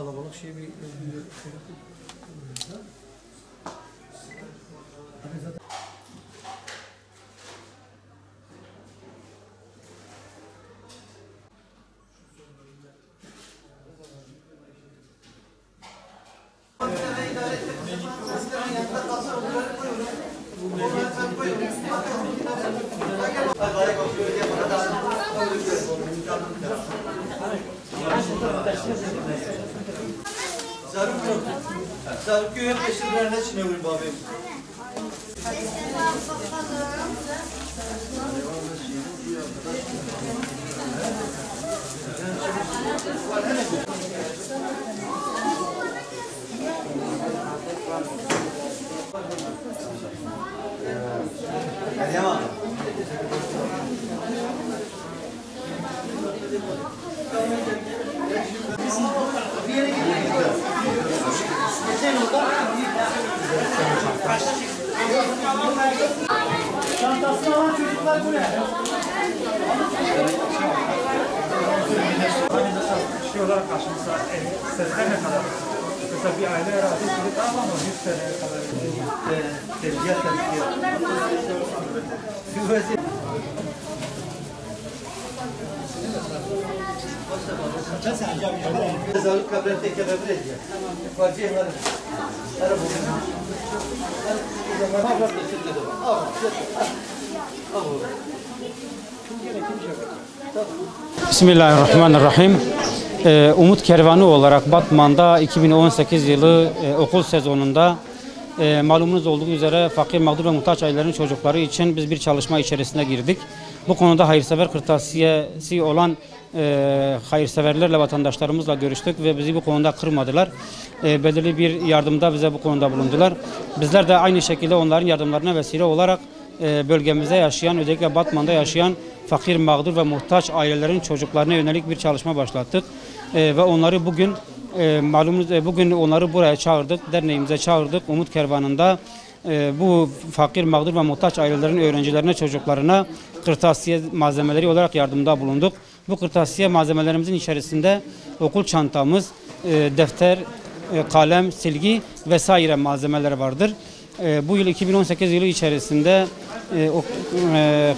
kalabalık şey bir Zarf göğe peşinlerine çiğnevim babim. Meryem Hanım. Bir yere gidiyoruz. çantasını alan çocuklar buraya. Şey olarak karşımıza sesler ne kadar? Mesela bir aile herhalde çocuk ama 100 TL'ye kadar. Tezgah. Zarf kabren teke kabren edeceğiz. Vacih var. Ara bu. Bismillahirrahmanirrahim. Umut Kervanı olarak Batman'da 2018 yılı okul sezonunda malumunuz olduğu üzere fakir, mağdur ve muhtaç ailelerin çocukları için biz bir çalışma içerisine girdik. Bu konuda hayırsever kırtasiyesi olan hayırseverlerle, vatandaşlarımızla görüştük ve bizi bu konuda kırmadılar. Belirli bir yardımda bize bu konuda bulundular. Bizler de aynı şekilde onların yardımlarına vesile olarak bölgemizde yaşayan, özellikle Batman'da yaşayan fakir, mağdur ve muhtaç ailelerin çocuklarına yönelik bir çalışma başlattık. Ve onları bugün bugün onları buraya çağırdık, derneğimize çağırdık. Umut Kervanı'nda bu fakir, mağdur ve muhtaç ailelerin öğrencilerine, çocuklarına kırtasiye malzemeleri olarak yardımda bulunduk. Bu kırtasiye malzemelerimizin içerisinde okul çantamız, defter, kalem, silgi vesaire malzemeler vardır. Bu yıl 2018 yılı içerisinde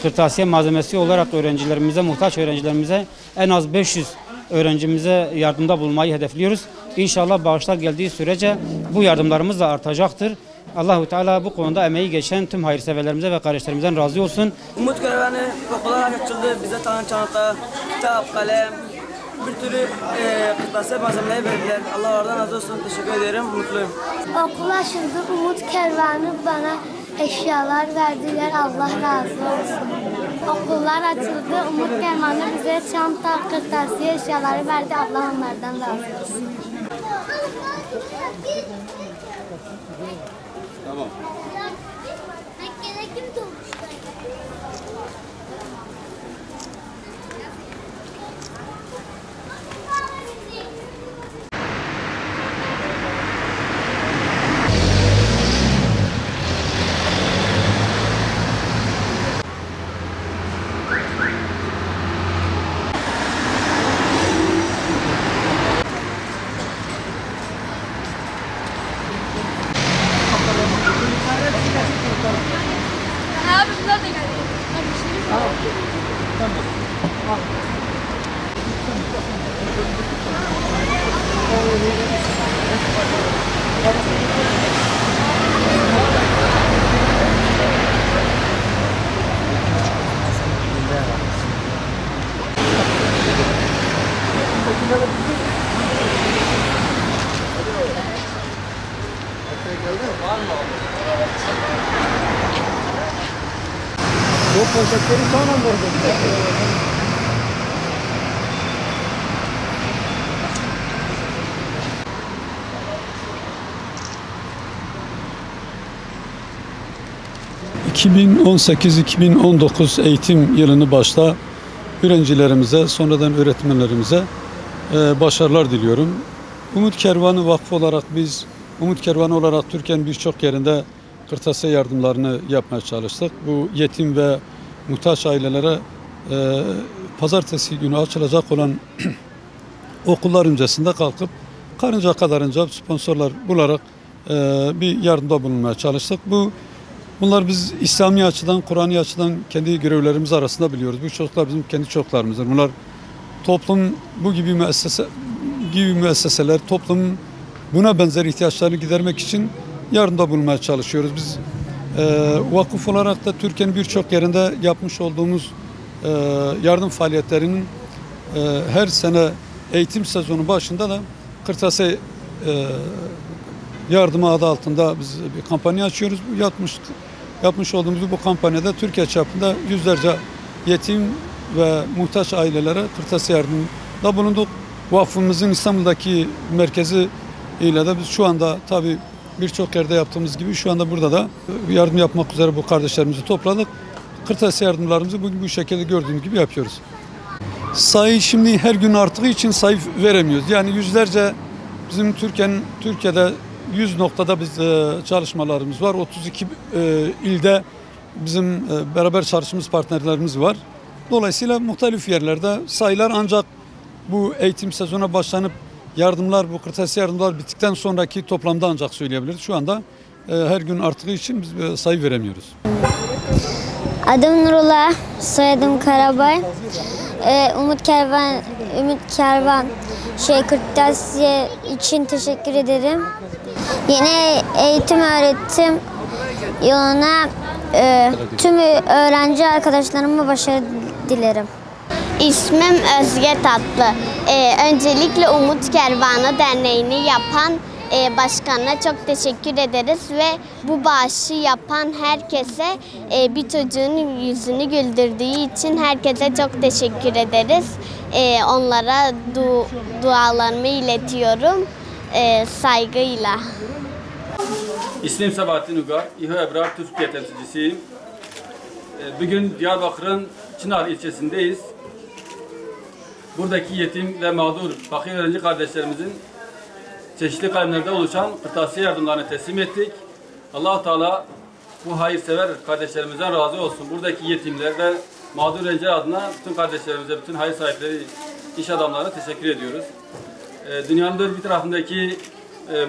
kırtasiye malzemesi olarak öğrencilerimize, muhtaç öğrencilerimize en az 500 öğrencimize yardımda bulunmayı hedefliyoruz. İnşallah bağışlar geldiği sürece bu yardımlarımız da artacaktır. Allahu Teala bu konuda emeği geçen tüm hayırseverlerimize ve kardeşlerimizden razı olsun. Umut Kervanı okullar açıldı. Bize tanın çanta, kitap, kalem, bir türlü kırtasiye malzemeleri verdiler. Allah oradan razı olsun. Teşekkür ederim. Mutluyum. Okul açıldı. Umut Kervanı bana eşyalar verdiler. Allah razı olsun. Okullar açıldı. Umut Kervanı bize çanta, kırtasiye eşyaları verdi. Allah onlardan razı olsun. Tamam. Abi bunlar da geldi. Bu poşetleri sonra vurdum. 2018-2019 eğitim yılını başta öğrencilerimize, sonradan öğretmenlerimize başarılar diliyorum. Umut Kervanı Vakfı olarak biz, Umut Kervanı olarak Türkiye'nin birçok yerinde kırtasiye yardımlarını yapmaya çalıştık. Bu yetim ve muhtaç ailelere pazartesi günü açılacak olan okullar öncesinde kalkıp karınca kadarınca sponsorlar bularak bir yardımda bulunmaya çalıştık. Bunlar biz İslami açıdan, Kur'an'i açıdan kendi görevlerimiz arasında biliyoruz. Bu çocuklar bizim kendi çocuklarımızdır. Bunlar toplum bu gibi müesseseler, toplum buna benzer ihtiyaçlarını gidermek için yardımda bulunmaya çalışıyoruz. Biz vakıf olarak da Türkiye'nin birçok yerinde yapmış olduğumuz yardım faaliyetlerinin her sene eğitim sezonu başında da kırtasiye yardımı adı altında biz bir kampanya açıyoruz. Yapmış olduğumuz bu kampanyada Türkiye çapında yüzlerce yetim ve muhtaç ailelere kırtasiye yardımında bulunduk. Vakfımızın İstanbul'daki merkezi ile de biz şu anda tabii birçok yerde yaptığımız gibi şu anda burada da yardım yapmak üzere bu kardeşlerimizi topladık. Kırtasiye yardımlarımızı bugün bu şekilde gördüğünüz gibi yapıyoruz. Sayı şimdi her gün arttığı için sayı veremiyoruz. Yani yüzlerce bizim Türkiye'de 100 noktada biz çalışmalarımız var. 32 ilde bizim beraber çalıştığımız partnerlerimiz var. Dolayısıyla muhtelif yerlerde sayılar ancak bu eğitim sezonuna başlanıp yardımlar, bu kırtasiye yardımlar bittikten sonraki toplamda ancak söyleyebiliriz. Şu anda her gün arttığı için biz sayı veremiyoruz. Adım Nurullah, soyadım Karabay. Umut Kervan kırtasiye için teşekkür ederim. Yeni eğitim öğretim yoluna tüm öğrenci arkadaşlarıma başarı dilerim. İsmim Özge Tatlı. Öncelikle Umut Kervanı Derneği'ni yapan başkanına çok teşekkür ederiz ve bu bağışı yapan herkese bir çocuğun yüzünü güldürdüğü için herkese çok teşekkür ederiz. Onlara dualarımı iletiyorum saygıyla. İsmim Sabahattin Ugar, İHO Ebrar Türkiye temsilcisiyim. Bugün Diyarbakır'ın Çınar ilçesindeyiz. Buradaki yetim ve mağdur fakir öğrenci kardeşlerimizin çeşitli kalemlerde oluşan kırtasiye yardımlarını teslim ettik. Allah-u Teala bu hayırsever kardeşlerimizden razı olsun. Buradaki yetimler ve mağdur öğrenciler adına bütün kardeşlerimize, bütün hayır sahipleri, iş adamlarına teşekkür ediyoruz. Dünyanın dört bir tarafındaki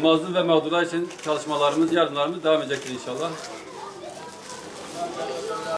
mazlum ve mağdurlar için çalışmalarımız, yardımlarımız devam edecektir inşallah.